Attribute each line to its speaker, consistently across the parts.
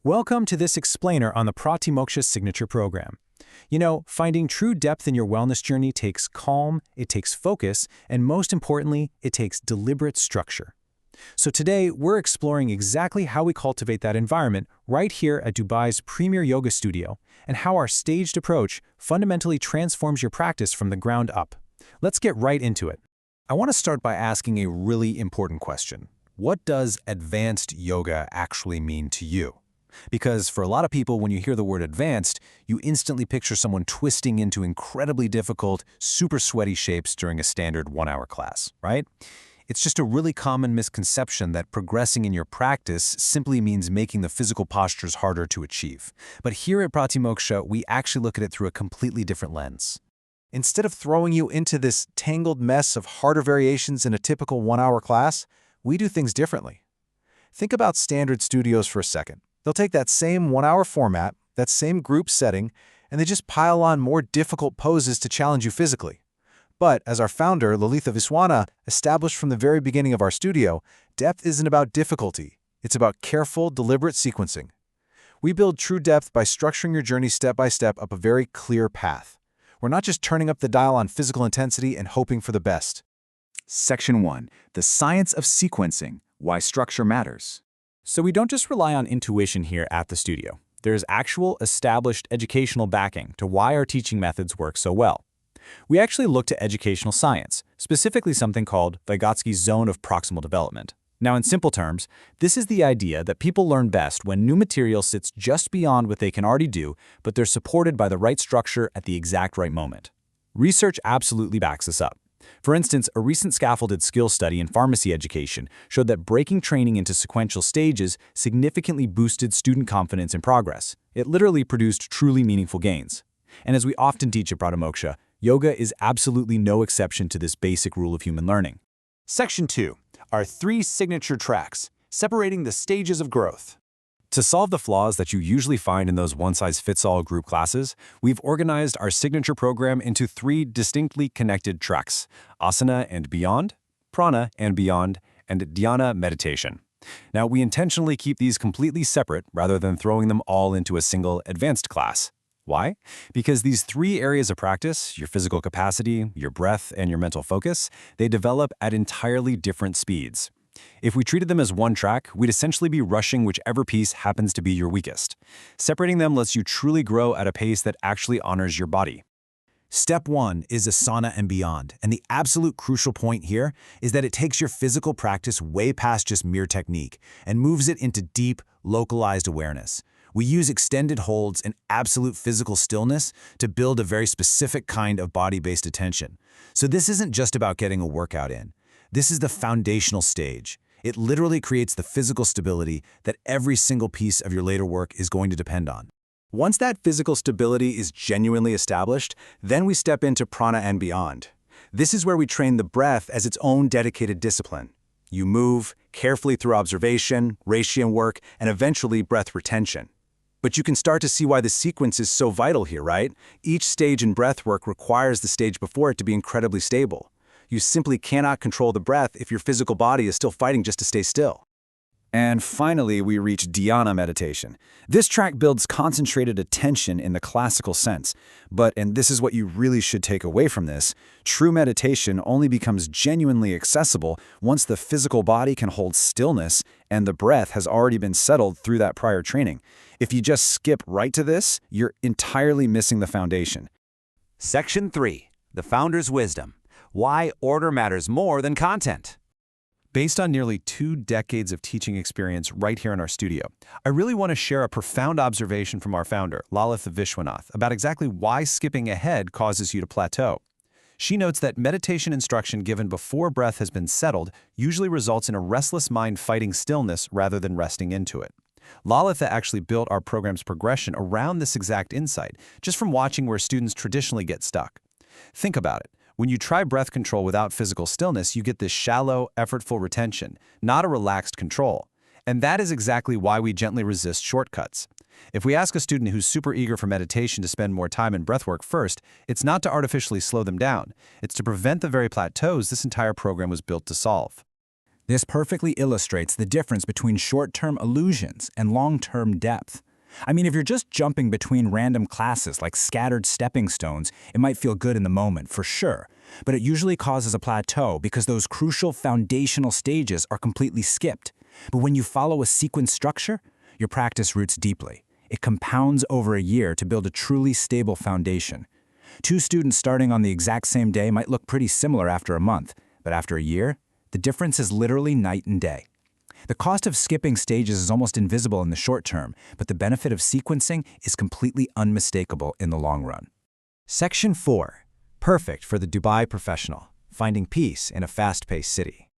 Speaker 1: Welcome to this explainer on the Pratimoksha signature program. You know, finding true depth in your wellness journey takes calm, it takes focus, and most importantly, it takes deliberate structure. So today, we're exploring exactly how we cultivate that environment right here at Dubai's premier yoga studio, and how our staged approach fundamentally transforms your practice from the ground up. Let's get right into it. I want to start by asking a really important question. What does advanced yoga actually mean to you? Because for a lot of people, when you hear the word advanced, you instantly picture someone twisting into incredibly difficult, super sweaty shapes during a standard one-hour class, right? It's just a really common misconception that progressing in your practice simply means making the physical postures harder to achieve. But here at Pratimoksha, we actually look at it through a completely different lens. Instead of throwing you into this tangled mess of harder variations in a typical one-hour class, we do things differently. Think about standard studios for a second. They'll take that same one-hour format, that same group setting, and they just pile on more difficult poses to challenge you physically. But as our founder, Lalitha Viswanath, established from the very beginning of our studio, depth isn't about difficulty. It's about careful, deliberate sequencing. We build true depth by structuring your journey step by step up a very clear path. We're not just turning up the dial on physical intensity and hoping for the best.
Speaker 2: Section 1. The Science of Sequencing. Why Structure Matters.
Speaker 1: So we don't just rely on intuition here at the studio. There's actual established educational backing to why our teaching methods work so well. We actually look to educational science, specifically something called Vygotsky's zone of proximal development. Now, in simple terms, this is the idea that people learn best when new material sits just beyond what they can already do, but they're supported by the right structure at the exact right moment. Research absolutely backs this up. For instance, a recent scaffolded skill study in pharmacy education showed that breaking training into sequential stages significantly boosted student confidence and progress. It literally produced truly meaningful gains. And as we often teach at Pratimoksha, yoga is absolutely no exception to this basic rule of human learning. Section 2. Our 3 signature tracks, separating the stages of growth. To solve the flaws that you usually find in those one-size-fits-all group classes, we've organized our signature program into 3 distinctly connected tracks: asana and beyond, prana and beyond, and dhyana meditation. Now, we intentionally keep these completely separate rather than throwing them all into a single advanced class. Why? Because these 3 areas of practice, your physical capacity, your breath, and your mental focus, they develop at entirely different speeds. If we treated them as one track, we'd essentially be rushing whichever piece happens to be your weakest. Separating them lets you truly grow at a pace that actually honors your body. Step 1 is asana and beyond, and the absolute crucial point here is that it takes your physical practice way past just mere technique and moves it into deep, localized awareness. We use extended holds and absolute physical stillness to build a very specific kind of body-based attention. So this isn't just about getting a workout in. This is the foundational stage. It literally creates the physical stability that every single piece of your later work is going to depend on. Once that physical stability is genuinely established, then we step into prana and beyond. This is where we train the breath as its own dedicated discipline. You move carefully through observation, Reichian work, and eventually breath retention. But you can start to see why the sequence is so vital here, right? Each stage in breath work requires the stage before it to be incredibly stable. You simply cannot control the breath if your physical body is still fighting just to stay still. And finally, we reach dhyana meditation. This track builds concentrated attention in the classical sense. But, and this is what you really should take away from this, true meditation only becomes genuinely accessible once the physical body can hold stillness and the breath has already been settled through that prior training. If you just skip right to this, you're entirely missing the foundation.
Speaker 3: Section 3. The Founder's Wisdom. Why order matters more than content.
Speaker 1: Based on nearly 2 decades of teaching experience right here in our studio, I really want to share a profound observation from our founder, Lalitha Viswanath, about exactly why skipping ahead causes you to plateau. She notes that meditation instruction given before breath has been settled usually results in a restless mind fighting stillness rather than resting into it. Lalitha actually built our program's progression around this exact insight, just from watching where students traditionally get stuck. Think about it. When you try breath control without physical stillness, you get this shallow, effortful retention, not a relaxed control. And that is exactly why we gently resist shortcuts. If we ask a student who's super eager for meditation to spend more time in breathwork first, it's not to artificially slow them down. It's to prevent the very plateaus this entire program was built to solve. This perfectly illustrates the difference between short-term illusions and long-term depth. I mean, if you're just jumping between random classes like scattered stepping stones, it might feel good in the moment, for sure. But it usually causes a plateau because those crucial foundational stages are completely skipped. But when you follow a sequence structure, your practice roots deeply. It compounds over a year to build a truly stable foundation. Two students starting on the exact same day might look pretty similar after a month, but after a year, the difference is literally night and day. The cost of skipping stages is almost invisible in the short term, but the benefit of sequencing is completely unmistakable in the long run.
Speaker 3: Section 4. Perfect for the Dubai professional, finding peace in a fast-paced city.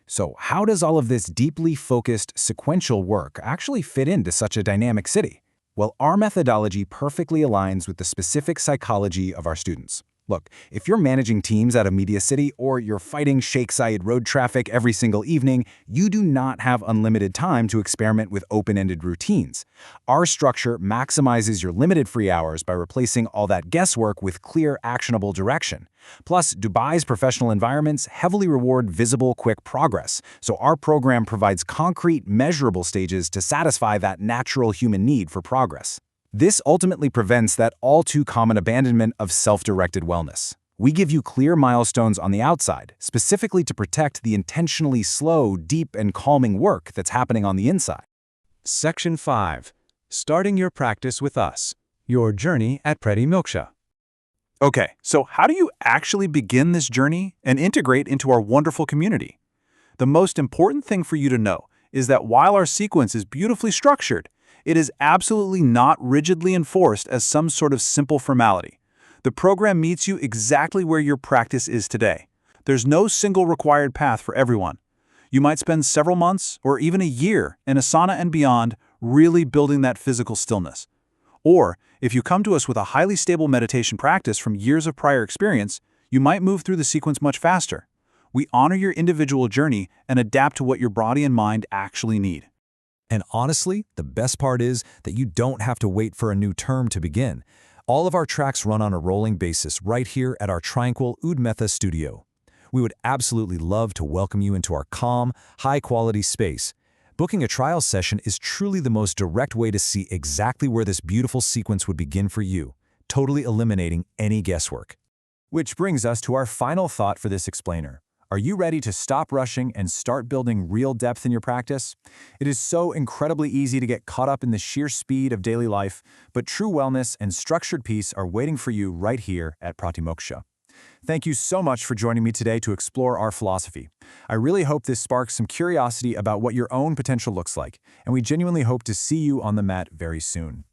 Speaker 1: So how does all of this deeply focused sequential work actually fit into such a dynamic city? Well, our methodology perfectly aligns with the specific psychology of our students. Look, if you're managing teams at a media city or you're fighting Sheikh Zayed road traffic every single evening, you do not have unlimited time to experiment with open-ended routines. Our structure maximizes your limited free hours by replacing all that guesswork with clear, actionable direction. Plus, Dubai's professional environments heavily reward visible, quick progress, so our program provides concrete, measurable stages to satisfy that natural human need for progress. This ultimately prevents that all-too-common abandonment of self-directed wellness. We give you clear milestones on the outside, specifically to protect the intentionally slow, deep, and calming work that's happening on the inside.
Speaker 4: Section 5. Starting your practice with us. Your journey at Pratimoksha.
Speaker 2: Okay, so how do you actually begin this journey and integrate into our wonderful community? The most important thing for you to know is that while our sequence is beautifully structured, it is absolutely not rigidly enforced as some sort of simple formality. The program meets you exactly where your practice is today. There's no single required path for everyone. You might spend several months or even a year in asana and beyond really building that physical stillness. Or, if you come to us with a highly stable meditation practice from years of prior experience, you might move through the sequence much faster. We honor your individual journey and adapt to what your body and mind actually need.
Speaker 4: And honestly, the best part is that you don't have to wait for a new term to begin. All of our tracks run on a rolling basis right here at our tranquil Udmetha studio. We would absolutely love to welcome you into our calm, high-quality space. Booking a trial session is truly the most direct way to see exactly where this beautiful sequence would begin for you, totally eliminating any guesswork. Which brings us to our final thought for this explainer. Are you ready to stop rushing and start building real depth in your practice? It is so incredibly easy to get caught up in the sheer speed of daily life, but true wellness and structured peace are waiting for you right here at Pratimoksha. Thank you so much for joining me today to explore our philosophy. I really hope this sparks some curiosity about what your own potential looks like, and we genuinely hope to see you on the mat very soon.